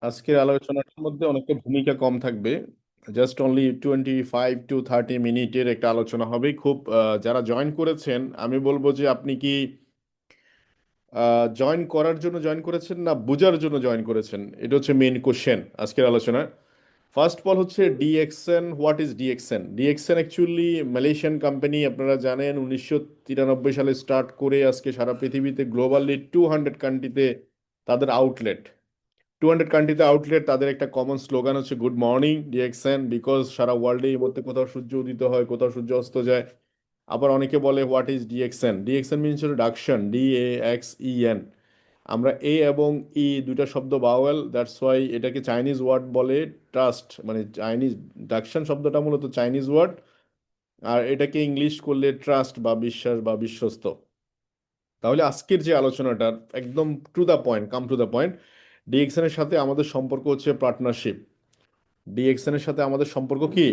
আজকের আলোচনার মধ্যে অনেকটা ভূমিকা কম থাকবে। জাস্ট অনলি 25 to 30 মিনিটের একটা আলোচনা হবে। খুব যারা জয়েন করেছেন আমি বলবো যে আপনি কি জয়েন করার জন্য জয়েন করেছেন না বোঝার জন্য জয়েন করেছেন, এটা হচ্ছে মেইন কোশ্চেন আজকের আলোচনা। ফার্স্ট অফ অল হচ্ছে DXN. What is DXN? DXN actually Malaysian company, আপনারা জানেন 1993 সালে স্টার্ট করে আজকে সারা পৃথিবীতে গ্লোবালি 200 কান্ট্রিতে তাদের আউটলেট। 200 কান্ট্রিতে আউটলেট। তাদের একটা কমন স্লোগান হচ্ছে গুড মর্নিং ডিএক্সএন, বিকজ সারা ওয়ার্ল্ডে এই মধ্যে কোথাও সূর্য উদিত হয়, কোথাও সূর্য অস্ত যায়। আবার অনেকে বলে what is DXN? DXN means Daxen, DAXEN। আমরা এ এবং ই দুইটা শব্দ বাওয়েল, দ্যাটস ওয়াই এটাকে চাইনিজ ওয়ার্ড বলে ট্রাস্ট, মানে চাইনিজ ডাকশন শব্দটা মূলত চাইনিজ ওয়ার্ড। আর এটাকে ইংলিশ করলে ট্রাস্ট বা বিশ্বাস বা বিশ্বস্ত। তাহলে আজকের যে আলোচনাটা একদম to the point, come to the point. DXN এর সাথে আমাদের সম্পর্ক হচ্ছে পার্টনারশিপ। ডিএক্সএন এর সাথে আমাদের সম্পর্ক কি?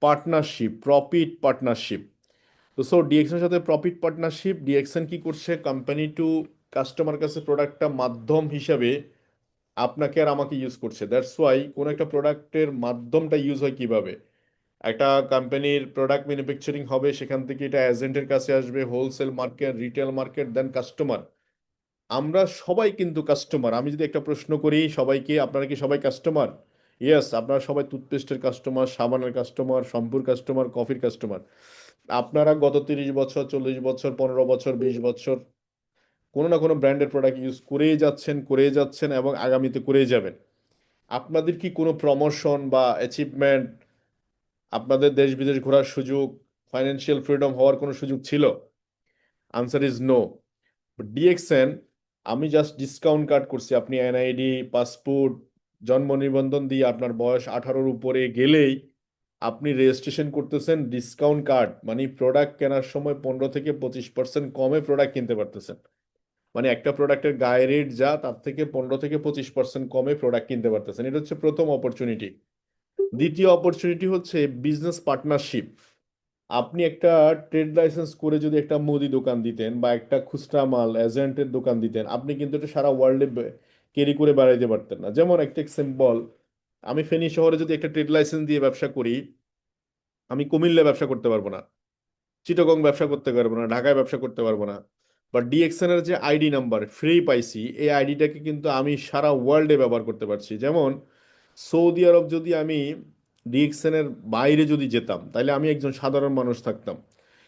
Partnership, profit partnership. তো ডিএক্সএন এর সাথে প্রফিট পার্টনারশিপ। ডিএক্সএন কি করছে? কোম্পানি টু কাস্টমার কাছে প্রোডাক্টটা মাধ্যম হিসাবে আপনাকে আর আমাকে ইউজ করছে। দ্যাটস ওয়াই কোন একটা প্রোডাক্টের মাধ্যমটা ইউজ হয় কিভাবে? একটা কোম্পানির প্রোডাক্ট ম্যানুফ্যাকচারিং হবে, সেখান থেকে এটা এজেন্টের কাছে আসবে, হোলসেল মার্কেট, রিটেল মার্কেট, দেন কাস্টমার। আমরা সবাই কিন্তু কাস্টমার। আমি যদি একটা প্রশ্ন করি সবাইকে, আপনারা কি সবাই কাস্টমার? ইয়েস, আপনারা সবাই টুথপেস্টের কাস্টমার, সাবানের কাস্টমার, শ্যাম্পুর কাস্টমার, কফির কাস্টমার। আপনারা গত 30 বছর, 40 বছর, 15 বছর, 20 বছর কোনো না কোনো ব্র্যান্ডের প্রোডাক্ট ইউজ করেই যাচ্ছেন এবং আগামীতে করেই যাবেন। আপনাদের কি কোনো প্রমোশন বা অ্যাচিভমেন্ট, আপনাদের দেশ বিদেশ ঘোরার সুযোগ, ফাইন্যান্সিয়াল ফ্রিডম হওয়ার কোনো সুযোগ ছিল? Answer is no. ডিএক্সএন, আমি জাস্ট ডিসকাউন্ট কার্ড করছি। আপনি এনআইডি, পাসপোর্ট, জন্ম নিবন্ধন দিয়ে আপনার বয়স 18-র উপরে গেলেই আপনি রেজিস্ট্রেশন করতেছেন ডিসকাউন্ট কার্ড, মানে প্রোডাক্ট কেনার সময় 15 থেকে 25% কমে প্রোডাক্ট কিনতে পারতেছেন। মানে একটা প্রোডাক্টের গায়ে রেট যা, তার থেকে 15 থেকে 25% কমে প্রোডাক্ট কিনতে পারতেছেন। এটা হচ্ছে প্রথম অপরচুনিটি। দ্বিতীয় অপরচুনিটি হচ্ছে বিজনেস পার্টনারশিপ। আপনি একটা ট্রেড লাইসেন্স করে যদি একটা মুদি দোকান দিতেন বা একটা খুচরা মাল এজেন্টের দোকান দিতেন, আপনি কিন্তু এটা সারা ওয়ার্ল্ডে ক্যারি করে বেড়াইতে পারতেন না। যেমন একটা এক্সাম্পল, আমি ফেনী শহরে যদি একটা ট্রেড লাইসেন্স দিয়ে ব্যবসা করি, আমি কুমিল্লায় ব্যবসা করতে পারবো না, চিটাগং ব্যবসা করতে পারবো না, ঢাকায় ব্যবসা করতে পারবো না। বা ডিএক্সএন এর যে আইডি নাম্বার ফ্রি পাইছি, এই আইডিটাকে কিন্তু আমি সারা ওয়ার্ল্ডে ব্যবহার করতে পারছি। যেমন সৌদি আরব যদি আমি ডিএক্সএন এর বাইরে যদি যেতাম, তাহলে আমি একজন সাধারণ মানুষ থাকতাম।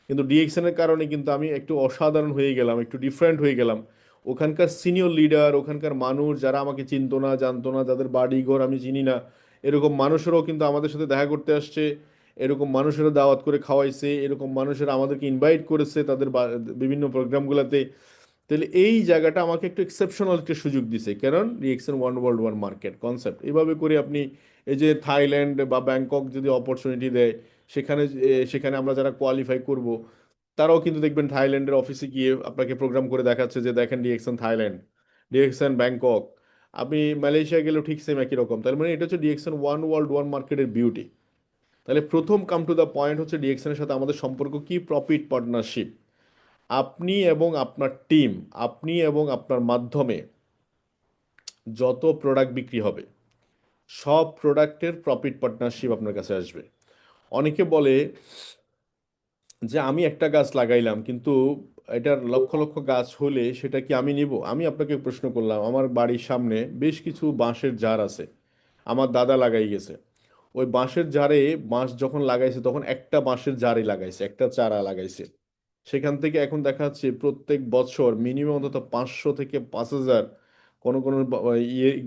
কিন্তু ডিএক্সএন এর কারণে কিন্তু আমি একটু অসাধারণ হয়ে গেলাম, একটু ডিফারেন্ট হয়ে গেলাম। ওখানকার সিনিয়র লিডার, ওখানকার মানুষ যারা আমাকে চিনতো না, জানতো না, যাদের বাড়ি ঘর আমি চিনি না, এরকম মানুষেরাও কিন্তু আমাদের সাথে দেখা করতে আসছে। এরকম মানুষেরা দাওয়াত করে খাওয়াইছে, এরকম মানুষেরা আমাদেরকে ইনভাইট করেছে তাদের বিভিন্ন প্রোগ্রামগুলোতে। তাহলে এই জায়গাটা আমাকে একটু এক্সেপশনাল একটা সুযোগ দিছে, কারণ reaction one world one market concept. এইভাবে করে আপনি এই যে থাইল্যান্ড বা ব্যাংকক যদি অপরচুনিটি দেয়, সেখানে আমরা যারা কোয়ালিফাই করব, তারাও কিন্তু দেখবেন থাইল্যান্ডের অফিসে গিয়ে আপনাকে প্রোগ্রাম করে দেখাচ্ছে যে দেখেন ডিএক্সএন থাইল্যান্ড, ডিএক্সএন ব্যাংকক। আপনি মালয়েশিয়া গেলেও ঠিক সেম একই রকম। তার মানে এটা হচ্ছে ডিএক্সএন ওয়ান ওয়ার্ল্ড ওয়ান মার্কেটের বিউটি। তাহলে প্রথম কাম টু দ্য পয়েন্ট হচ্ছে ডিএক্সএন এর সাথে আমাদের সম্পর্ক কি? Profit partnership. আপনি এবং আপনার টিম, আপনি এবং আপনার মাধ্যমে যত প্রোডাক্ট বিক্রি হবে, সব প্রোডাক্টের প্রফিট পার্টনারশিপ আপনার কাছে আসবে। অনেকে বলে যে আমি একটা গাছ লাগাইলাম, কিন্তু এটার লক্ষ লক্ষ গাছ হলে সেটা কি আমি নিব? আমি আপনাকে প্রশ্ন করলাম, আমার বাড়ির সামনে বেশ কিছু বাঁশের ঝাড় আছে, আমার দাদা লাগাই গেছে। ওই বাঁশের ঝাড়ে বাঁশ যখন লাগাইছে তখন একটা বাঁশের ঝাড়ই লাগাইছে, একটা চারা লাগাইছে। সেখান থেকে এখন দেখা যাচ্ছে প্রত্যেক বছর মিনিমাম অন্তত 500 থেকে 5,000 কোনো কোনো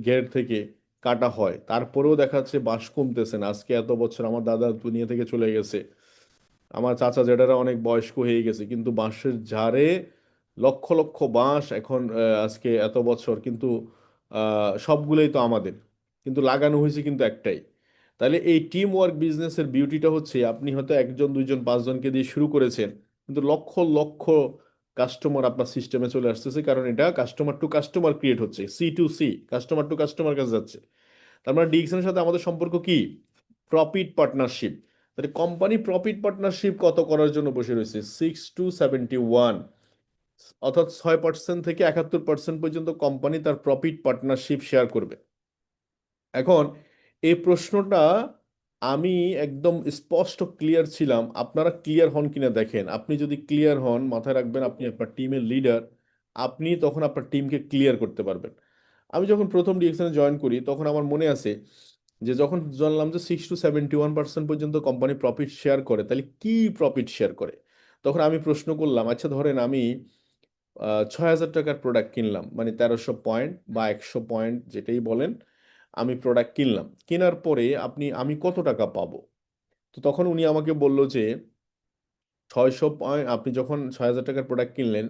গেট থেকে কাটা হয়। তারপরেও দেখা যাচ্ছে বাঁশ কমতেছে না। আজকে এত বছর আমার দাদা দুনিয়া থেকে চলে গেছে, আমার চাচা জেঠারা অনেক বয়স্ক হয়ে গেছে, কিন্তু বাঁশের ঝাড়ে লক্ষ লক্ষ বাঁশ এখন আজকে এত বছর কিন্তু সবগুলোই তো আমাদের, কিন্তু লাগানো হয়েছে কিন্তু একটাই। তাহলে এই টিম ওয়ার্ক বিজনেসের বিউটিটা হচ্ছে আপনি হয়তো একজন দুইজন পাঁচজনকে দিয়ে শুরু করেছেন, কিন্তু লক্ষ লক্ষ কাস্টমার আপনার সিস্টেমে চলে আসতেছে, কারণ এটা কাস্টমার টু কাস্টমার ক্রিয়েট হচ্ছে, C to C, customer to customer কাছে যাচ্ছে। তার মানে ডিএক্সএনের সাথে আমাদের সম্পর্ক কি? Profit partnership. তাহলে কোম্পানি প্রফিট পার্টনারশিপ কত করার জন্য বসে রয়েছে? 6 to 71, অর্থাৎ 6% থেকে 71% পর্যন্ত কোম্পানি তার প্রফিট পার্টনারশিপ শেয়ার করবে। এখন এই প্রশ্নটা আমি একদম স্পষ্ট ক্লিয়ার ছিলাম, আপনারা ক্লিয়ার হন কিনা দেখেন। আপনি যদি ক্লিয়ার হন, মাথায় রাখবেন আপনি আপনার টিমের লিডার, আপনি তখন আপনার টিমকে ক্লিয়ার করতে পারবেন। আমি যখন প্রথম ডিএক্সনে জয়েন করি তখন আমার মনে আছে যে যখন জানলাম যে 6 to 71% পর্যন্ত কোম্পানি প্রফিট শেয়ার করে, তাহলে কি প্রফিট শেয়ার করে, তখন আমি প্রশ্ন করলাম, আচ্ছা ধরেন আমি 6,000 টাকার প্রোডাক্ট কিনলাম, মানে 1300 পয়েন্ট বা 100 পয়েন্ট যেটাই বলেন, আমি প্রোডাক্ট কিনলাম, কেনার পরে আমি কত টাকা পাবো? তো তখন উনি আমাকে বলল যে 600 পয়েন্ট, আপনি যখন 6,000 টাকার প্রোডাক্ট কিনলেন,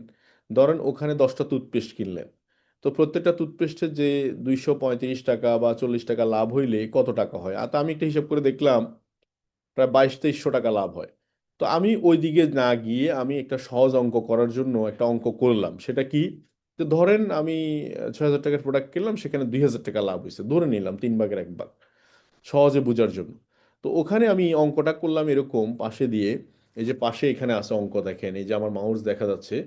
ধরেন ওখানে 10টা টুথপেস্ট কিনলেন, তো প্রত্যেকটা টুথপেস্টের যে 235 টাকা বা 40 টাকা লাভ হইলে কত টাকা হয়। আর তো আমি একটা হিসাব করে দেখলাম প্রায় 2200-2300 টাকা লাভ হয়। তো আমি ওই দিকে না গিয়ে আমি একটা সহজ অঙ্ক করার জন্য একটা অঙ্ক করলাম, সেটা কি, যে ধরেন আমি 6,000 টাকার প্রোডাক্ট কিনলাম, সেখানে 2,000 টাকা লাভ হয়েছে, ধরে নিলাম 3 ভাগের 1 ভাগ, সহজে বোঝার জন্য। তো ওখানে আমি অঙ্কটা করলাম এরকম পাশে দিয়ে, এই যে পাশে এখানে আছে অঙ্ক, দেখেন এই যে আমার মাউস দেখা যাচ্ছে,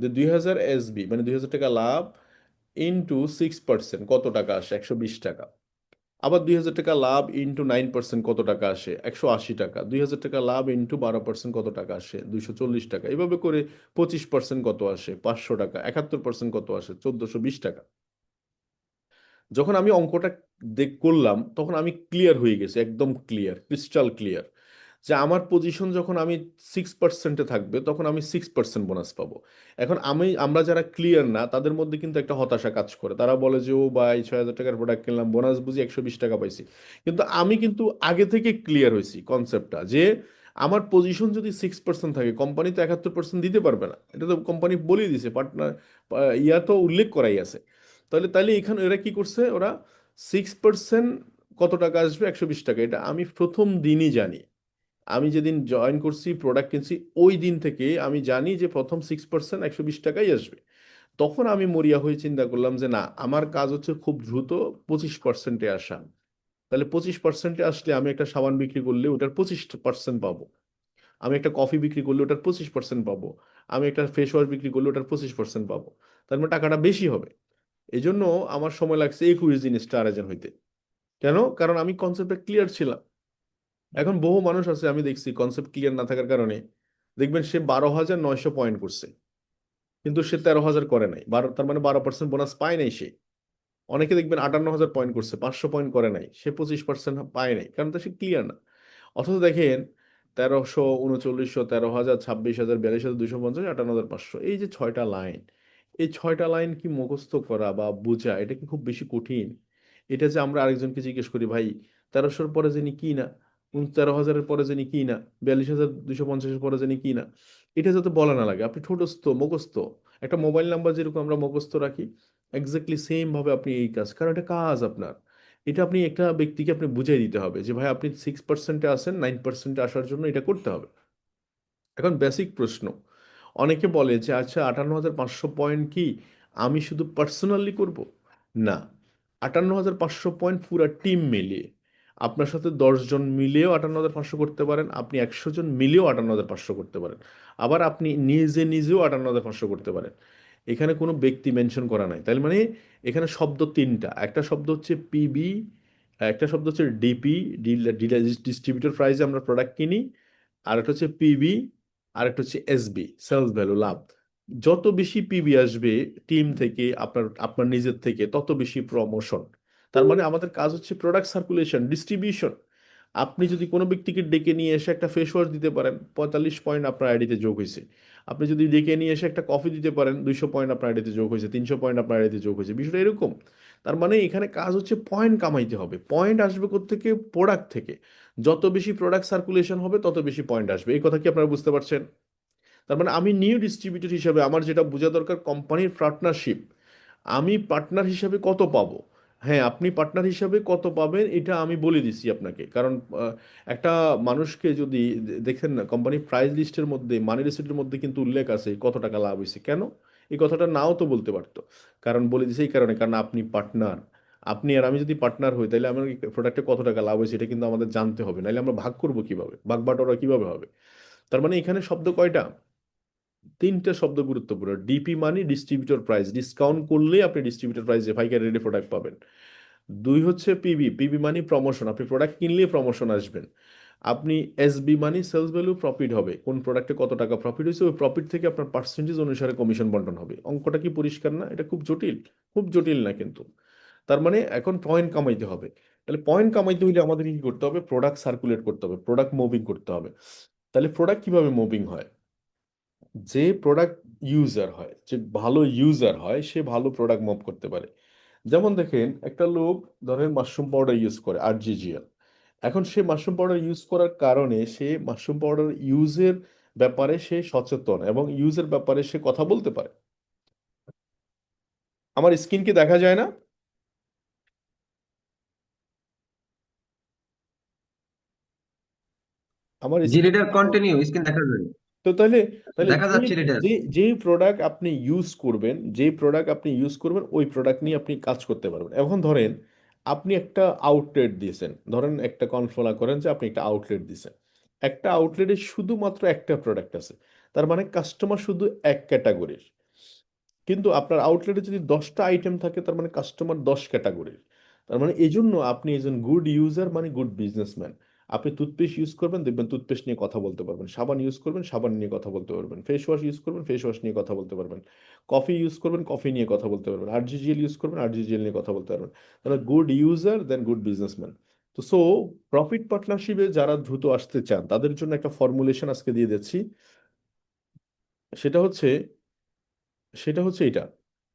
যে 2,000 এসবি মানে 2,000 টাকা লাভ ইন্টু 6% কত টাকা আসে, 120 টাকা। আবার 2,000 টাকা লাভ ইন্টু 9% কত টাকা আসে, 180 টাকা। 2,000 টাকা লাভ ইন্টু 12% কত টাকা আসে, 240 টাকা। এভাবে করে 25% কত আসে, 500 টাকা। 71% কত আসে, 1,420 টাকা। যখন আমি অঙ্কটা করলাম তখন আমি ক্লিয়ার হয়ে গেছি, একদম ক্লিয়ার, ক্রিস্টাল ক্লিয়ার, যে আমার পজিশন যখন আমি 6%-এ থাকবে তখন আমি 6% বোনাস পাবো। এখন আমরা যারা ক্লিয়ার না তাদের মধ্যে কিন্তু একটা হতাশা কাজ করে, তারা বলে যে ও ভাই 6,000 টাকার প্রোডাক্ট কিনলাম, বোনাস বুঝি 120 টাকা পাইছি। কিন্তু আমি কিন্তু আগে থেকে ক্লিয়ার হয়েছি কনসেপ্টটা, যে আমার পজিশন যদি 6% থাকে, কোম্পানি তো 71% দিতে পারবে না, এটা তো কোম্পানি বলেই দিছে, পার্টনার ইয়া তো উল্লেখ করাই আছে। তাহলে এখানে এরা কি করছে, ওরা 6% কত টাকা আসবে, 120 টাকা, এটা আমি প্রথম দিনই জানি। আমি যেদিন জয়েন করছি প্রোডাক্ট কিনছি ওই দিন থেকে আমি জানি যে প্রথম 6% 120 টাকাই আসবে। তখন আমি মরিয়া হয়ে চিন্তা করলাম যে না, আমার কাজ হচ্ছে খুব দ্রুত 25%-এ আসা। তাহলে 25%-এ আসলে আমি একটা সাবান বিক্রি করলে ওটার 25% পাবো, আমি একটা কফি বিক্রি করলে ওটার 25% পাবো, আমি একটা ফেস ওয়াশ বিক্রি করলে ওটার 25% পাবো। তার মানে টাকাটা বেশি হবে। এই জন্য আমার সময় লাগছে 21 দিন স্টার এজেন্ট হইতে। কেন? কারণ আমি কনসেপ্টে ক্লিয়ার ছিলাম। এখন বহু মানুষ আছে আমি দেখছি কনসেপ্ট ক্লিয়ার না থাকার কারণে, দেখবেন সে 12,900 পয়েন্ট করছে কিন্তু সে 13,000 করে নাই, তার মানে 12% বোনাস পায় নাই সে। অনেকে দেখবেন 58,000 পয়েন্ট করছে, 500 পয়েন্ট করে নাই, সে 25% পায় নাই, কারণ তো সে ক্লিয়ার না। অথচ দেখেন 1300, 3900, 13,000, 26,000, 42,000, 250, 58,500, এই যে 6টা লাইন, এই 6টা লাইন কি মুখস্থ করা বা বোঝা এটা কি খুব বেশি কঠিন? এটা যে আমরা আরেকজনকে জিজ্ঞেস করি, ভাই 1300-র পরে যিনি কি না, 13,000-এর পরে যিনি কি না, 42,250-এর পরে যিনি কি না, এটা যাতে বলা না লাগে, আপনি ঠোঁটস্থ মুখস্থ, একটা মোবাইল নাম্বার যেরকম আমরা মুখস্থ রাখি, এক্স্যাক্টলি সেম ভাবে আপনি এই কাজ, কারণ এটা কাজ আপনার। এটা আপনি একটা ব্যক্তিকে আপনি বুঝিয়ে দিতে হবে যে ভাই আপনি 6%-এ আসেন, 9%-এ আসার জন্য এটা করতে হবে। এখন বেসিক প্রশ্ন, অনেকে বলে যে আচ্ছা 58,500 পয়েন্ট কি আমি শুধু পার্সোনালি করব? না, 58,500 পয়েন্ট পুরা টিম মিলিয়ে, আপনার সাথে 10 জন মিলিয়েও 58,500 করতে পারেন, আপনি 100 জন মিলিয়েও 58,500 করতে পারেন, আবার আপনি নিজে নিজেও 58,500 করতে পারেন। এখানে কোনো ব্যক্তি মেনশন করা নাই, তাই মানে এখানে শব্দ তিনটা, একটা শব্দ হচ্ছে পিবি, একটা শব্দ হচ্ছে ডিপি, ডিস্ট্রিবিউটর প্রাইসে আমরা প্রোডাক্ট কিনি, আর একটা হচ্ছে পিবি, আর একটা হচ্ছে এসবি, সেলস ভ্যালু, লাভ। যত বেশি পিবি আসবে টিম থেকে, আপনার আপনার নিজের থেকে, তত বেশি প্রমোশন। তার মানে আমাদের কাজ হচ্ছে প্রোডাক্ট সার্কুলেশন, ডিস্ট্রিবিউশন। আপনি যদি কোনো ব্যক্তিকে ডেকে নিয়ে এসে একটা ফেস ওয়াশ দিতে পারেন, 45 পয়েন্ট আপনার আইডিতে যোগ হয়েছে। আপনি যদি ডেকে নিয়ে এসে একটা কফি দিতে পারেন, 200 পয়েন্ট আপনার আইডিতে যোগ হয়েছে, 300 পয়েন্ট আপনার আইডিতে যোগ হয়েছে, বিষয়টা এরকম। তার মানে এখানে কাজ হচ্ছে পয়েন্ট কামাইতে হবে। পয়েন্ট আসবে কোত্থেকে? প্রোডাক্ট থেকে। যত বেশি প্রোডাক্ট সার্কুলেশন হবে তত বেশি পয়েন্ট আসবে, এই কথা কি আপনারা বুঝতে পারছেন? তার মানে আমি নিউ ডিস্ট্রিবিউটর হিসাবে আমার যেটা বোঝা দরকার, কোম্পানির পার্টনারশিপ, আমি পার্টনার হিসাবে কত পাবো। হ্যাঁ, আপনি পার্টনার হিসাবে কত পাবেন এটা আমি বলে দিছি আপনাকে, কারণ একটা মানুষকে যদি দেখেন না, কোম্পানি প্রাইস লিস্টের মধ্যে, মানি রিসিটের মধ্যে কিন্তু উল্লেখ আছে কত টাকা লাভ হয়েছে। কেন? এই কথাটা নাও তো বলতে পারতো, কারণ বলে দিছে এই কারণে, কারণ আপনি পার্টনার। আপনি আর আমি যদি পার্টনার হই তাহলে আমার প্রোডাক্টে কত টাকা লাভ হয়েছে এটা কিন্তু আমাদের জানতে হবে, নাহলে আমরা ভাগ করবো কিভাবে, ভাগ বাটোয়ারা কিভাবে হবে? তার মানে এখানে শব্দ কয়টা? তিনটা শব্দ গুরুত্বপূর্ণ। ডিপি মানে ডিস্ট্রিবিউটর প্রাইস, ডিসকাউন্ট করলে আপনি ডিস্ট্রিবিউটর প্রাইসে পাইকারি রেটে প্রোডাক্ট পাবেন। দুই হচ্ছে পিবি, পিবি মানে প্রমোশন, আপনি প্রোডাক্ট কিনলে প্রমোশন আসবেন। আপনি এসবি মানে সেলস ভ্যালু, প্রফিট হবে, কোন প্রোডাক্টে কত টাকা প্রফিট হয়েছে, ওই প্রফিট থেকে আপনার পার্সেন্টেজ অনুসারে কমিশন বন্টন হবে। অঙ্কটা কি পরিষ্কার না? এটা খুব জটিল? খুব জটিল না কিন্তু। তার মানে এখন পয়েন্ট কামাইতে হবে। তাহলে পয়েন্ট কামাইতে হলে আমাদের কি করতে হবে? প্রোডাক্ট সার্কুলেট করতে হবে, প্রোডাক্ট মুভিং করতে হবে। তাহলে প্রোডাক্ট কিভাবে মুভিং হয়? যে প্রোডাক্ট ইউজার হয়, যে ভালো ইউজার হয়, সে ভালো প্রোডাক্ট মুভ করতে পারে। যেমন দেখেন, একটা লোক ধরেন মাশরুম পাউডার ইউজ করে 8GGL। এখন সে মাশরুম পাউডার ইউজ করার কারণে সে মাশরুম পাউডার ইউজের ব্যাপারে সে সচেতন এবং ইউজের ব্যাপারে সে কথা বলতে পারে। আমার স্কিন কি দেখা যায় না? আমার জি স্কিন, লিডার কন্টিনিউ, স্ক্রিন দেখা যায়। তো তাহলে, তাহলে দেখা যে যাচ্ছে লিডার। যে যেই প্রোডাক্ট আপনি ইউজ করবেন, যেই প্রোডাক্ট আপনি ইউজ করবেন, ওই প্রোডাক্ট নিয়ে আপনি কাজ করতে পারবেন। এখন ধরেন আপনি একটা আউটলেট দিয়েছেন, ধরেন একটা কনফলা করেন যে আপনি একটা আউটলেট দিয়েছেন। একটা আউটলেটে শুধুমাত্র একটা প্রোডাক্ট আছে, তার মানে কাস্টমার শুধু এক ক্যাটাগরির। কিন্তু আপনার আউটলেটে যদি 10টা আইটেম থাকে, তার মানে কাস্টমার 10 ক্যাটাগরির। তার মানে এই জন্য আপনি একজন গুড ইউজার মানে গুড বিজনেসম্যান। আপনি টুথপেস্ট ইউজ করবেন, দেখবেন টুথপেস্ট নিয়ে কথা বলতে পারবেন। সাবান ইউজ করবেন, সাবান নিয়ে কথা বলতে পারবেন। ফেস ওয়াশ ইউজ করবেন, ফেস ওয়াশ নিয়ে কথা বলতে পারবেন। কফি ইউজ করবেন, কফি নিয়ে কথা বলতে পারবেন। আরজিজিএল ইউজ করবেন, আরজিজিএল নিয়ে কথা বলতে পারবেন। তাহলে গুড ইউজার দেন গুড বিজনেসম্যান। তো প্রফিট পার্টনারশিপে যারা দ্রুত আসতে চান, তাদের জন্য একটা ফর্মুলেশন আজকে দিয়ে দিচ্ছি। সেটা হচ্ছে সেটা হচ্ছে এটা,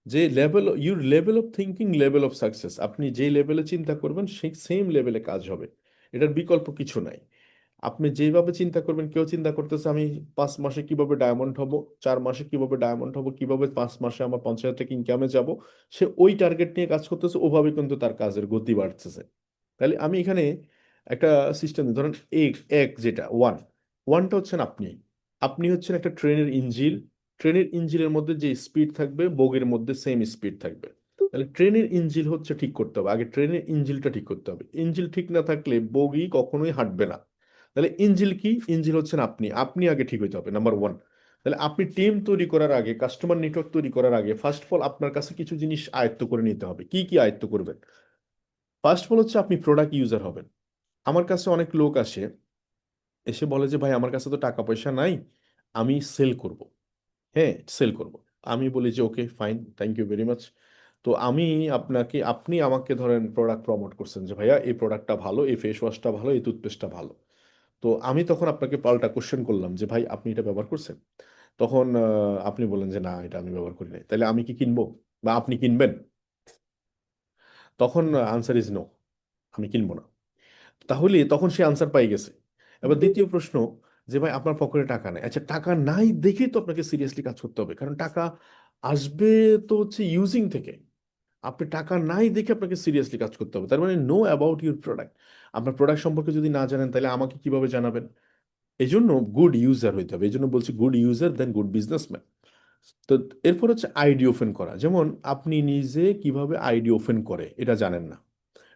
যে level of thinking, level of success. আপনি যে লেভেলে চিন্তা করবেন সেই সেম লেভেলে কাজ হবে। এটার বিকল্প কিছু নাই। আপনি যেভাবে চিন্তা করবেন, কেউ চিন্তা করতেছে আমি 5 মাসে কিভাবে ডায়মন্ড হব, 4 মাসে কিভাবে ডায়মন্ড হব, কিভাবে 5 মাসে আমার 50,000 টাকা ইনকামে যাব, সে ওই টার্গেট নিয়ে কাজ করতেছে, ওভাবে কিন্তু তার কাজের গতি বাড়তেছে। তাহলে আমি এখানে একটা সিস্টেম, ধরেন এক, এক যেটা ওয়ান, ওয়ানটা হচ্ছেন আপনি। আপনি হচ্ছেন একটা ট্রেনের ইঞ্জিন। ট্রেনের ইঞ্জিনের মধ্যে যে স্পিড থাকবে, বগির মধ্যে সেম স্পিড থাকবে। তাহলে ট্রেনের ইঞ্জিন হচ্ছে ঠিক করতে হবে, আগে ট্রেনের ইঞ্জিনটা ঠিক করতে হবে। ইঞ্জিন ঠিক না থাকলে বগি কখনোই হাঁটবে না। তাহলে ইঞ্জিন কি? ইঞ্জিন হচ্ছেন আপনি। আপনি আগে ঠিক হইতে হবে, নাম্বার ওয়ান। তাহলে আপনি টিম তৈরি করার আগে, কাস্টমার নেটওয়ার্ক তৈরি করার আগে, ফার্স্ট অফ অল আপনার কাছে কিছু জিনিস আয়ত্ত করে নিতে হবে। কি কি আয়ত্ত করবেন? ফার্স্ট অফ অল হচ্ছে আপনি প্রোডাক্ট ইউজার হবেন। আমার কাছে অনেক লোক আসে, এসে বলে যে ভাই আমার কাছে তো টাকা পয়সা নাই, আমি সেল করব। হ্যাঁ, সেল করব। আমি বলি যে okay fine, thank you very much. তো আপনি আমাকে ধরেন প্রোডাক্ট প্রমোট করছেন যে ভাইয়া এই প্রোডাক্টটা ভালো, এই ফেস ওয়াশটা ভালো, এই টুথপেস্টটা ভালো। তো আমি তখন আপনাকে পাল্টা কোশ্চেন করলাম যে ভাই আপনি এটা ব্যবহার করছেন? তখন আপনি বলেন যে না, এটা আমি ব্যবহার করি নাই। তাহলে আমি কি কিনবো? বা আপনি কিনবেন? তখন আনসার ইজ নো, আমি কিনবো না। তাহলে তখন সে আনসার পাই গেছে। এবার দ্বিতীয় প্রশ্ন, যে ভাই আপনার পকেটে টাকা নেই। আচ্ছা, টাকা নাই দেখেই তো আপনাকে সিরিয়াসলি কাজ করতে হবে, কারণ টাকা আসবে তো হচ্ছে ইউজিং থেকে। আপনি টাকা নাই দেখে আপনাকে সিরিয়াসলি কাজ করতে হবে। তার মানে নো অ্যাবাউট ইউর প্রোডাক্ট। আপনার প্রোডাক্ট সম্পর্কে যদি না জানেন, তাহলে আমাকে কিভাবে জানাবেন? এই জন্য গুড ইউজার হইতে হবে। এই জন্য বলছি গুড ইউজার দেন গুড বিজনেসম্যান। তো এরপর হচ্ছে আইডি ওপেন করা। যেমন আপনি নিজে কিভাবে আইডি ওপেন করে এটা জানেন না।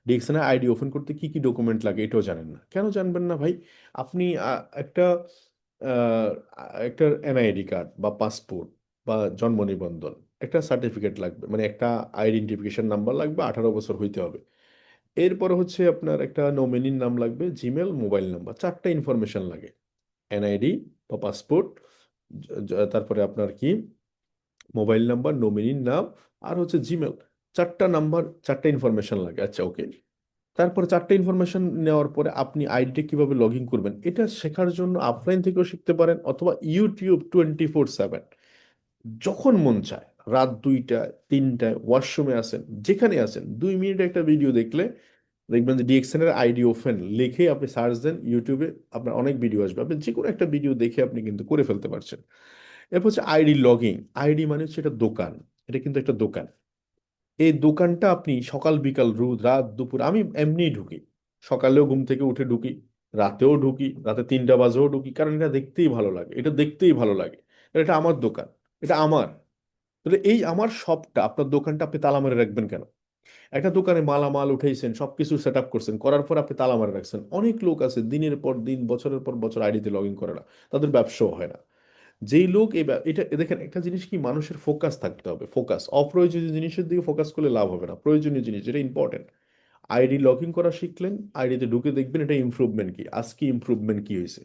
ডিএক্সএন আইডি ওপেন করতে কি কি ডকুমেন্ট লাগে এটাও জানেন না। কেন জানবেন না ভাই? আপনি একটা আহ, একটা এনআইডি কার্ড বা পাসপোর্ট বা জন্ম নিবন্ধন, একটা সার্টিফিকেট লাগবে, মানে একটা আইডেন্টিফিকেশন নাম্বার লাগবে, 18 বছর হইতে হবে। এরপরে হচ্ছে আপনার একটা নমিনির নাম লাগবে, জিমেল, মোবাইল নাম্বার, 4টা ইনফরমেশন লাগে। এনআইডি বা পাসপোর্ট, তারপরে আপনার কি মোবাইল নাম্বার, নমিনির নাম, আর হচ্ছে জিমেল। 4টা নাম্বার, 4টা ইনফরমেশন লাগে। আচ্ছা ওকে। তারপরে 4টা ইনফরমেশন নেওয়ার পরে আপনি আইডিটা কিভাবে লগ ইন করবেন এটা শেখার জন্য অফলাইন থেকেও শিখতে পারেন, অথবা ইউটিউব 24/7, যখন মন চায়, রাত 2টায়, 3টায়, ওয়াশরুমে আছেন, যেখানে আছেন, 2 মিনিট একটা ভিডিও দেখলে দেখবেন যে ডিএক্সএন এর আইডি ওপেন লিখে আপনি সার্চ দেন ইউটিউবে, আপনার অনেক ভিডিও আসবে। আপনি যে কোনো একটা ভিডিও দেখে আপনি কিন্তু করে ফেলতে পারছেন। এরপর হচ্ছে আইডি লগিং। আইডি মানে হচ্ছে এটা দোকান, এটা কিন্তু একটা দোকান। এই দোকানটা আপনি সকাল বিকাল রাত দুপুর, আমি এমনিই ঢুকি, সকালেও ঘুম থেকে উঠে ঢুকি, রাতেও ঢুকি, রাতে 3টা বাজেও ঢুকি, কারণ এটা দেখতেই ভালো লাগে, এটা দেখতেই ভালো লাগে। এটা আমার দোকান, এটা আমার। তাহলে এই আমার শপটা, আপনার দোকানটা আপনি তালা মেরে রাখবেন কেন? একটা দোকানে মালামাল উঠাইছেন, সবকিছু সেট আপ করছেন, করার পর আপনি তালা মারে রাখছেন। অনেক লোক আছে দিনের পর দিন, বছরের পর বছর আইডিতে লগ ইন করে না, তাদের ব্যবসাও হয় না। যেই লোক এটা দেখেন, একটা জিনিস কি, মানুষের ফোকাস থাকতে হবে, ফোকাস। অপ্রয়োজনীয় জিনিসের দিকে ফোকাস করলে লাভ হবে না, প্রয়োজনীয় জিনিস যেটা ইম্পর্টেন্ট, আইডি লগ ইন করা শিখলেন, আইডিতে ঢুকে দেখবেন এটা ইমপ্রুভমেন্ট কি, আজকে ইমপ্রুভমেন্ট কি হয়েছে,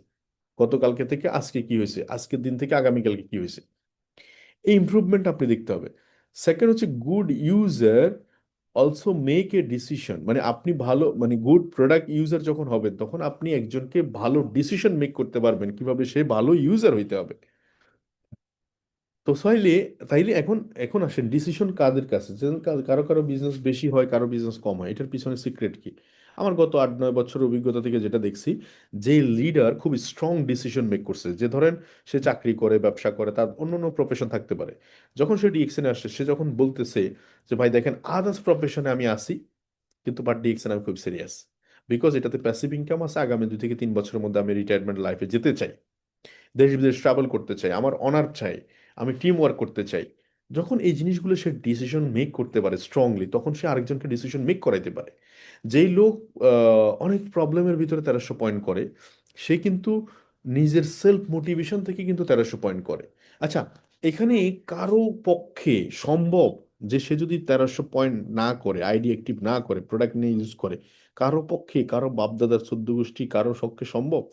গতকালকে থেকে আজকে কি হয়েছে, আজকের দিন থেকে আগামীকালকে কি হয়েছে, এই ইমপ্রুভমেন্ট আপনি দেখতে হবে। সেকেন্ড হচ্ছে good user also make a decision, মানে আপনি ভালো মানে গুড প্রোডাক্ট ইউজার যখন হবেন তখন আপনি একজনকে ভালো ডিসিশন মেক করতে পারবেন কিভাবে সে ভালো ইউজার হইতে হবে। তো তাইলে তাইলে এখন এখন আসেন ডিসিশন কাদের কাছে, যেমন কারো কারো বিজনেস বেশি হয়, কারো বিজনেস কম হয়, এটার পিছনে সিক্রেট কি? আমার গত 8-9 বছর অভিজ্ঞতা থেকে যেটা দেখছি, যে লিডার খুব স্ট্রং ডিসিশন মেক করছে, যে ধরেন সে চাকরি করে, ব্যবসা করে, তার অন্য অন্য প্রফেশন থাকতে পারে, যখন সে ডিএক্সএনে আসছে সে যখন বলতেছে যে ভাই দেখেন আদার্স প্রফেশনে আমি আসি কিন্তু বাট ডিএক্সএন আমি খুব সিরিয়াস, বিকজ এটাতে প্যাসিভ ইনকাম আছে, আগামী 2 থেকে 3 বছরের মধ্যে আমি রিটায়ারমেন্ট লাইফে যেতে চাই, দেশ বিদেশ ট্রাভেল করতে চাই, আমার অনার চাই, আমি টিম ওয়ার্ক করতে চাই। যখন এই জিনিসগুলো সে ডিসিশন মেক করতে পারে স্ট্রংলি, তখন সে আরেকজনকে ডিসিশন মেক করাইতে পারে। যেই লোক অনেক প্রবলেমের ভিতরে 1300 পয়েন্ট করে, সে কিন্তু নিজের সেলফ মোটিভেশন থেকে কিন্তু 1300 পয়েন্ট করে। আচ্ছা, এখানে কারো পক্ষে সম্ভব যে সে যদি 1300 পয়েন্ট না করে, আইডি অ্যাক্টিভ না করে, প্রোডাক্ট নিয়ে ইউজ করে, কারো পক্ষে, কারো বাপদাদার 14 গোষ্ঠী কারো পক্ষে সম্ভব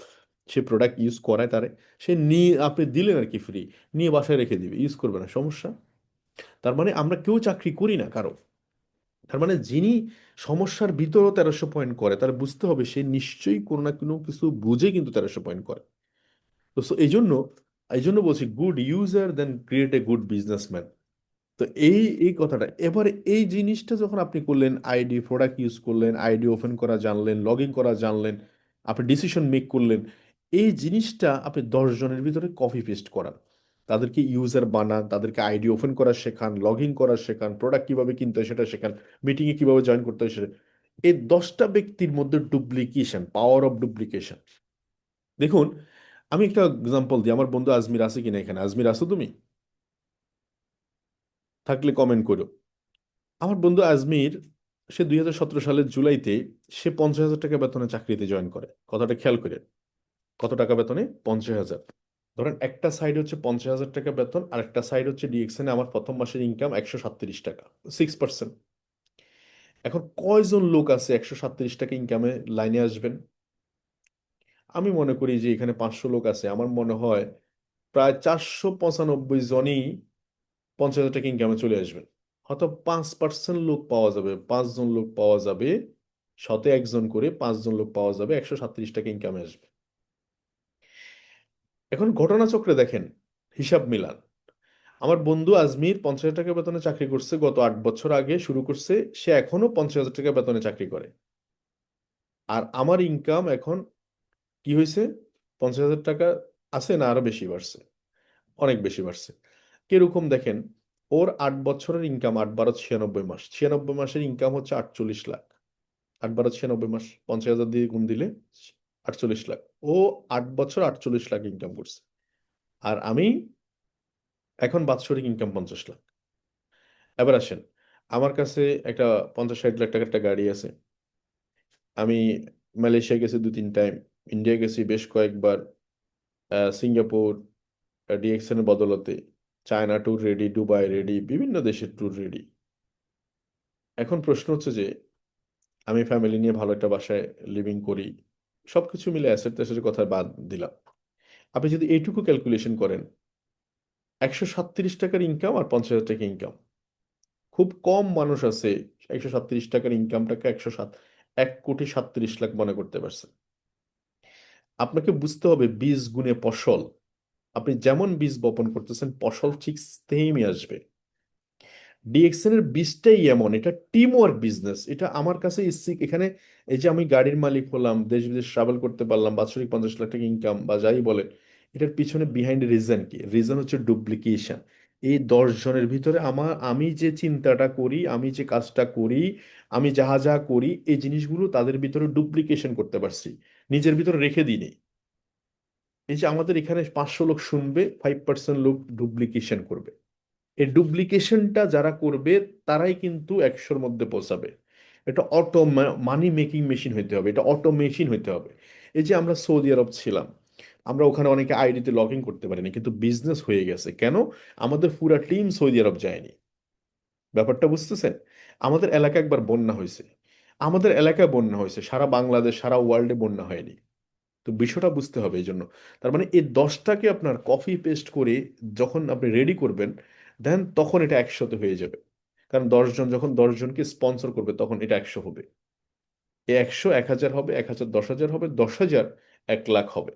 সে প্রোডাক্ট ইউজ করায় তারে, সে নিয়ে আপনি দিলেন আর কি ফ্রি, নিয়ে বাসায় রেখে দিবে, ইউজ করবে না, সমস্যা? তার মানে আমরা কেউ চাকরি করি না কারো। তার মানে যিনি সমস্যার ভিতরেও 1300 পয়েন্ট করে, তার বুঝতে হবে সে নিশ্চয়ই কোনো না কোনো কিছু বুঝে কিন্তু 1300 পয়েন্ট করে। তো এই জন্য বলছি good user then create a good businessman. তো এই কথাটা এবারে এই জিনিসটা যখন আপনি করলেন, আইডি প্রোডাক্ট ইউজ করলেন, আইডি ওপেন করা জানলেন, লগ ইন করা জানলেন, আপনি ডিসিশন মেক করলেন, এই জিনিসটা আপনি 10 জনের ভিতরে কপি পেস্ট করান, তাদেরকে ইউজার বানান, তাদেরকে আইডি ওপেন করা শেখান, লগ ইন করা শেখান, প্রোডাক্ট কিভাবে কিনতে হয় সেটা শেখান, মিটিংয়ে কিভাবে জয়েন করতে হয় সেটা। এই 10টা ব্যক্তির মধ্যে ডুপ্লিকেশন, পাওয়ার অফ ডুপ্লিকেশন। দেখুন, আমি একটা এক্সাম্পল দিই, আমার বন্ধু আজমির আছে কিনা এখানে? আজমির আছো তুমি? থাকলে কমেন্ট করো। আমার বন্ধু আজমির, সে 2017 সালের জুলাইতে সে 50,000 টাকা বেতনে চাকরিতে জয়েন করে। কথাটা খেয়াল করে, কত টাকা বেতনে? 50,000। ধরেন একটা সাইড হচ্ছে 50,000 টাকা বেতন, আর একটা সাইড হচ্ছে ডিএক্সএনে আমার প্রথম মাসের ইনকাম 137 টাকা, 6%। এখন কয়জন লোক আছে 137 টাকা ইনকামে লাইনে আসবেন? আমি মনে করি যে এখানে 500 লোক আছে, আমার মনে হয় প্রায় 495 জনই 50,000 টাকা ইনকামে চলে আসবেন। হয়তো 5% লোক পাওয়া যাবে, 5 জন লোক পাওয়া যাবে, শতে একজন করে 5 জন লোক পাওয়া যাবে 137 টাকা ইনকামে আসবে। এখন ঘটনাচক্রে দেখেন, হিসাব মিলান। আমার বন্ধু আজমির 50,000 টাকা বেতনে চাকরি করছে, গত 8 বছর আগে শুরু করছে, সে এখনো 50,000 টাকা বেতনে চাকরি করে। আর আমার ইনকাম এখন কি হয়েছে? 50,000 টাকা আছে না আরো বেশি বাড়ছে? অনেক বেশি বাড়ছে। কিরকম দেখেন, ওর 8 বছরের ইনকাম, 8 × 12 = 96 মাস, 96 মাসের ইনকাম হচ্ছে 48 লাখ। 8 × 12 = 96, 50,000 দিয়ে গুণ দিলে 48 লাখ। ও 8 বছর 48 লাখ ইনকাম করছে। আর আমি এখন বাৎসরিক ইনকাম 50 লাখ। এবার আসেন, আমার কাছে একটা 50-60 লাখ টাকার একটা গাড়ি আছে। আমি মালয়েশিয়া গেছি 2-3 টাইম, ইন্ডিয়া গেছি বেশ কয়েকবার, সিঙ্গাপুর ডিএক্সএন এর বদলতে, China tour ready, Dubai ready, বিভিন্ন দেশের ট্যুর রেডি। এখন প্রশ্ন হচ্ছে যে আমি ফ্যামিলি নিয়ে ভালো একটা বাসায় লিভিং করি, সবকিছু মিলে অ্যাসেট ট্যাসেটের কথা বাদ দিলাম, আপনি যদি এইটুকু ক্যালকুলেশন করেন, 137 টাকার ইনকাম আর 50,000 টাকা ইনকাম, খুব কম মানুষ আছে 137 টাকার ইনকামটাকে 1,37,লাখ মনে করতে পারছে। আপনাকে বুঝতে হবে বীজ গুণে ফসল, আপনি যেমন বীজ বপন করতেছেন ফসল ঠিক সেমই আসবে। ডিএক্সএন এর বীজটাই এমন, এটা টিম ওয়ার্ক বিজনেস। এটা আমার কাছে এখানে এই যে আমি গাড়ির মালিক হলাম, দেশ বিদেশ ট্রাভেল করতে পারলাম, বাৎসরিক 50 লাখ টাকা ইনকাম বা যাই বলেন, এটার পিছনে বিহাইন্ড রিজন কি? রিজন হচ্ছে ডুপ্লিকেশন। এই 10 জনের ভিতরে আমি যে চিন্তাটা করি, আমি যে কাজটা করি, আমি যাহা যাহা করি, এই জিনিসগুলো তাদের ভিতরে ডুপ্লিকেশন করতে পারছি, নিজের ভিতরে রেখে দিই নি। এই যে আমাদের এখানে 500 লোক শুনবে, 5% লোক ডুপ্লিকেশন করবে। এই ডুপ্লিকেশনটা যারা করবে তারাই কিন্তু 100-র মধ্যে পৌঁছাবে। এটা অটো মানি মেকিং মেশিন হইতে হবে, এটা অটো মেশিন হইতে হবে। এই যে আমরা সৌদি আরব ছিলাম, আমরা ওখানে অনেকে আইডিতে লগ ইন করতে পারিনি, কিন্তু বিজনেস হয়ে গেছে কেন? আমাদের পুরা টিম সৌদি আরব যায়নি। ব্যাপারটা বুঝতেছেন? আমাদের এলাকায় একবার বন্যা হয়েছে, আমাদের এলাকায় বন্যা হয়েছে, সারা বাংলাদেশ সারা ওয়ার্ল্ডে বন্যা হয়নি। তো বিষয়টা বুঝতে হবে এই জন্য। তার মানে এই 10টাকে আপনার কপি পেস্ট করে যখন আপনি রেডি করবেন, দেন তখন এটা 100তে হয়ে যাবে। কারণ 10 জন যখন 10 জনকে স্পন্সর করবে তখন এটা 100 হবে। এই 100 1000 হবে, 1000 10,000 হবে, 10,000 1 লাখ হবে।